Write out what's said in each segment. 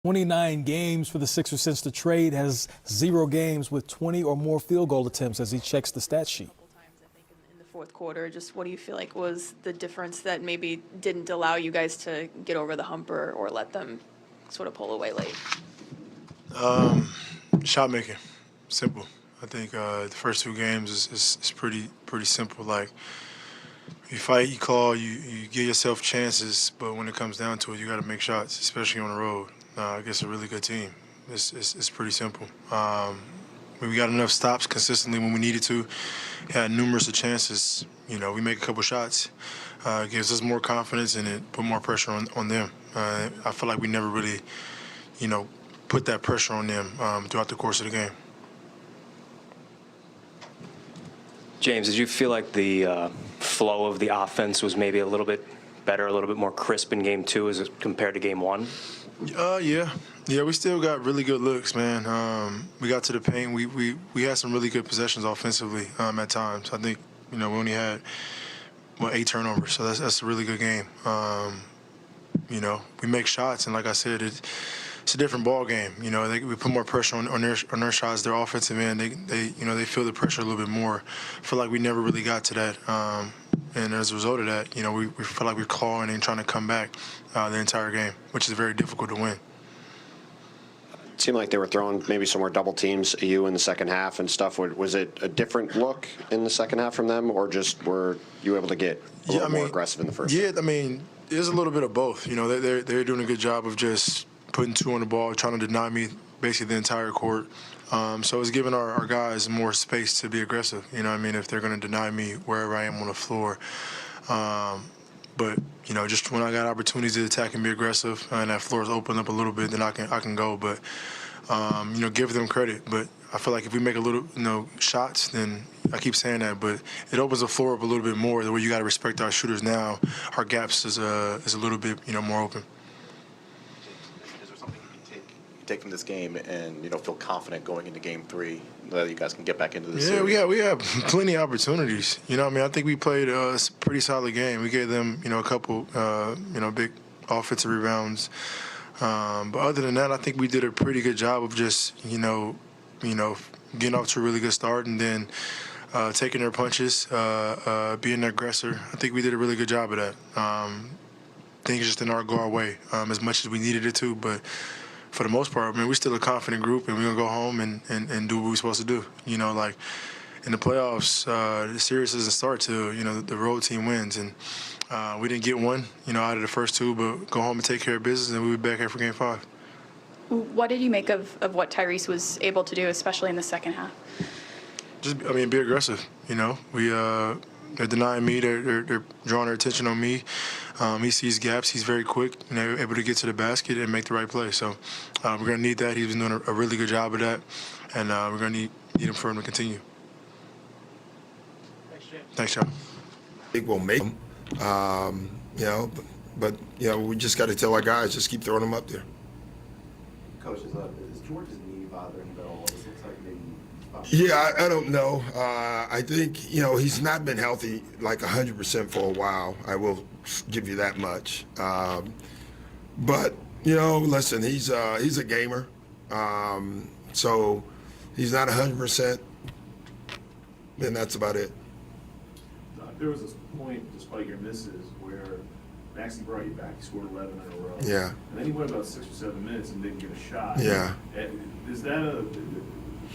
29 games for the Sixers since the trade, has 0 games with 20 or more field goal attempts as he checks the stat sheet. Times, I think, in the fourth quarter. Just what do you feel like was the difference that maybe didn't allow you guys to get over the hump or let them sort of pull away late? Shot making, simple. I think the first 2 games is pretty simple. Like, you fight, you claw, you give yourself chances, but when it comes down to it, you got to make shots, especially on the road against a really good team. It's pretty simple. We got enough stops consistently when we needed to. Had numerous of chances. We make a couple shots. It gives us more confidence and it put more pressure on them. I feel like we never really, put that pressure on them throughout the course of the game. James, did you feel like the flow of the offense was maybe a little bit better, a little bit more crisp in Game 2 as compared to Game 1? Yeah, we still got really good looks, man. We got to the paint. We had some really good possessions offensively at times. I think, we only had 8 turnovers, so that's a really good game. We make shots, and like I said, it's a different ball game. We put more pressure on their shots. Their offensive end, they feel the pressure a little bit more. I feel like we never really got to that. And as a result of that, we feel like we're clawing and trying to come back the entire game, which is very difficult to win. It seemed like they were throwing maybe some more double teams at you in the second half and stuff. Was it a different look in the second half from them, or just were you able to get a little more aggressive in the first? Yeah, there's a little bit of both. They're doing a good job of just putting 2 on the ball, trying to deny me basically the entire court. So it's giving our guys more space to be aggressive. If they're going to deny me wherever I am on the floor. But just when I got opportunities to attack and be aggressive, and that floor is open up a little bit, then I can go. But give them credit. But I feel like if we make a little shots, then I keep saying that, but it opens the floor up a little bit more. The way you got to respect our shooters now, our gaps is a little bit more open. Is there something you can take from this game and feel confident going into Game 3 that you guys can get back into the series? Yeah, we have plenty of opportunities. I think we played a pretty solid game. We gave them a couple big offensive rebounds. But other than that, I think we did a pretty good job of just getting off to a really good start and then taking their punches, being an aggressor. I think we did a really good job of that. Things just did not go our way as much as we needed it to, but for the most part, we're still a confident group, and we're going to go home and do what we're supposed to do. Like in the playoffs, the series doesn't start till, the road team wins. And we didn't get one, out of the first 2, but go home and take care of business, and we'll be back here for Game 5. What did you make of what Tyrese was able to do, especially in the second half? Just, be aggressive. They're denying me. They're drawing their attention on me. He sees gaps. He's very quick, able to get to the basket and make the right play. So we're going to need that. He's been doing a really good job of that, and we're going to need him for him to continue. Thanks, John. I think we'll make them, but we just got to tell our guys, just keep throwing them up there. Coach, is George's knee bothering him at all? It looks like maybe. Yeah, I don't know. I think, he's not been healthy like 100% for a while. I will give you that much. But, listen, he's a gamer. So he's not 100%, and that's about it. There was this point, despite your misses, where Maxey brought you back. He scored 11 in a row. Yeah. And then he went about 6 or 7 minutes and didn't get a shot. Yeah. Is that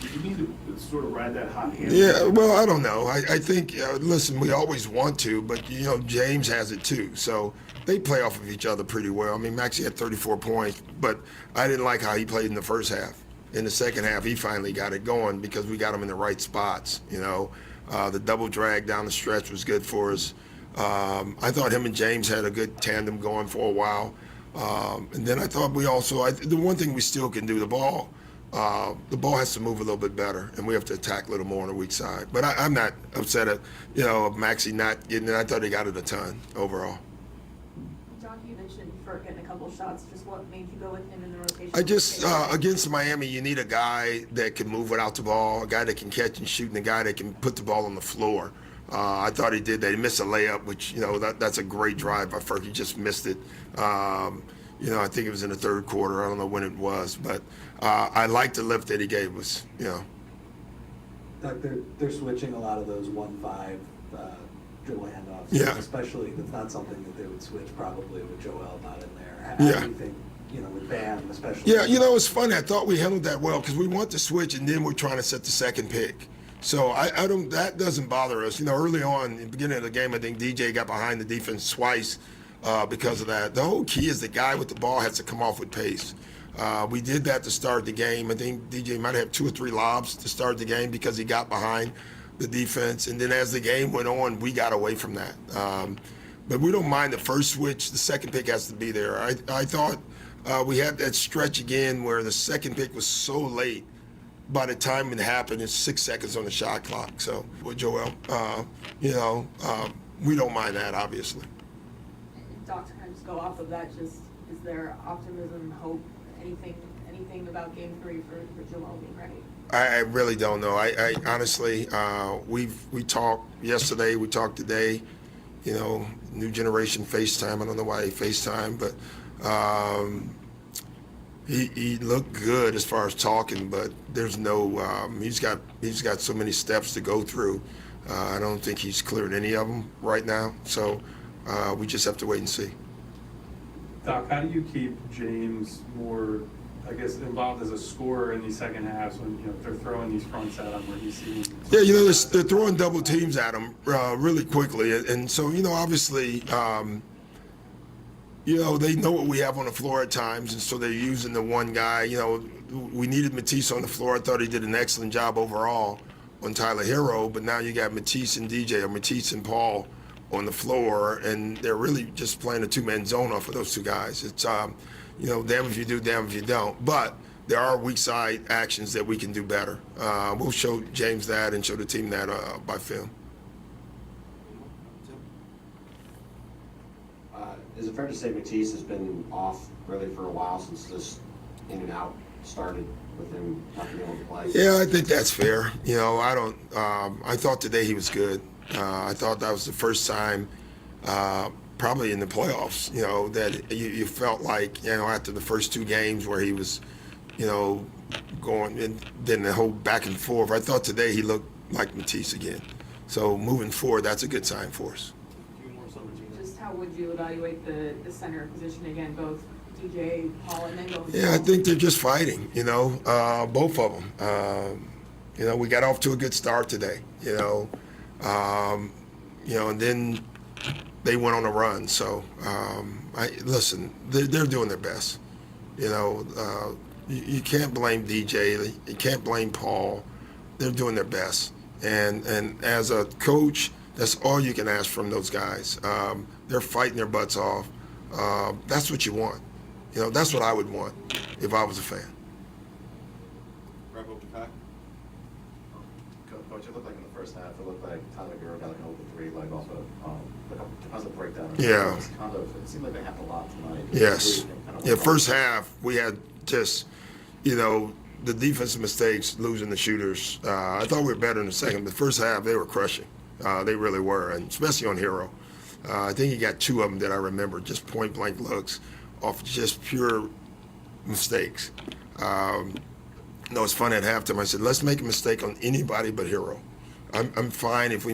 you need to sort of ride that hot hand? Yeah, well, I don't know. I think, listen, we always want to, but, James has it too. So they play off of each other pretty well. Maxey had 34 points, but I didn't like how he played in the first half. In the second half, he finally got it going because we got him in the right spots, The double drag down the stretch was good for us. I thought him and James had a good tandem going for a while. And then I thought the one thing we still can do, the ball has to move a little bit better, and we have to attack a little more on the weak side. But I'm not upset at, of Maxey not getting it. I thought he got it a ton overall. John, you mentioned for getting a couple shots. Just what made you go with him in the rotation? I just, against Miami, you need a guy that can move without the ball, a guy that can catch and shoot, and a guy that can put the ball on the floor. I thought he did that. He missed a layup, which, that's a great drive by Ferg. He just missed it. I think it was in the third quarter. I don't know when it was, but I liked the lift that he gave us. Doug, they're switching a lot of those 1-5 dribble handoffs. Yeah. Especially, that's not something that they would switch probably with Joel not in there. Yeah. How do you think, with Bam especially? Yeah, it's funny. I thought we handled that well because we want to switch and then we're trying to set the second pick. So I don't. That doesn't bother us. Early on in the beginning of the game, I think DJ got behind the defense twice because of that. The whole key is the guy with the ball has to come off with pace. We did that to start the game. I think DJ might have 2 or 3 lobs to start the game because he got behind the defense. And then as the game went on, we got away from that. But we don't mind the first switch. The second pick has to be there. I thought we had that stretch again where the second pick was so late. By the time it happened, it's 6 seconds on the shot clock. So with Joel, we don't mind that, obviously. Doc, to kind of just go off of that, is there optimism, hope, anything about Game 3 for Joel being ready? I really don't know. I honestly, we talked yesterday, we talked today, new generation FaceTime. I don't know why he FaceTime, but he looked good as far as talking, but there's no, he's got so many steps to go through. I don't think he's cleared any of them right now. So we just have to wait and see. Doc, how do you keep James more, involved as a scorer in these second halves when they're throwing these fronts at him where he's seeing? Yeah, they're throwing double teams at him really quickly, and so obviously, they know what we have on the floor at times, and so they're using the one guy. We needed Matisse on the floor. I thought he did an excellent job overall on Tyler Hero, but now you got Matisse and DJ, or Matisse and Paul on the floor, and they're really just playing a 2-man zone off of those 2 guys. It's damn if you do, damn if you don't. But there are weak side actions that we can do better. We'll show James that and show the team that by film. Is it fair to say Matisse has been off really for a while since this in and out started with him not being able to play? Yeah, I think that's fair. I thought today he was good. I thought that was the first time, probably in the playoffs, that you felt like, after the first 2 games where he was, going, and then the whole back and forth. I thought today he looked like Matisse again. So moving forward, that's a good sign for us. Just how would you evaluate the center position again, both DJ, Paul, and then going? Yeah, I think they're just fighting, both of them. We got off to a good start today, and then they went on a run. So, listen, they're doing their best. You can't blame DJ. You can't blame Paul. They're doing their best. And as a coach, that's all you can ask from those guys. They're fighting their butts off. That's what you want. That's what I would want if I was a fan. Wrap up the pack. Coach, it looked like in the first half, it looked like Tyler Hero got an open 3, like off a defensive breakdown. Yeah. It seemed like they had a lot tonight. Yes. Yeah, first half, we had just, the defensive mistakes, losing the shooters. I thought we were better in the second, but first half, they were crushing. They really were, and especially on Hero. I think he got 2 of them that I remember, just point-blank looks off just pure mistakes. It's funny at halftime. I said, let's make a mistake on anybody but Hero. I'm fine if we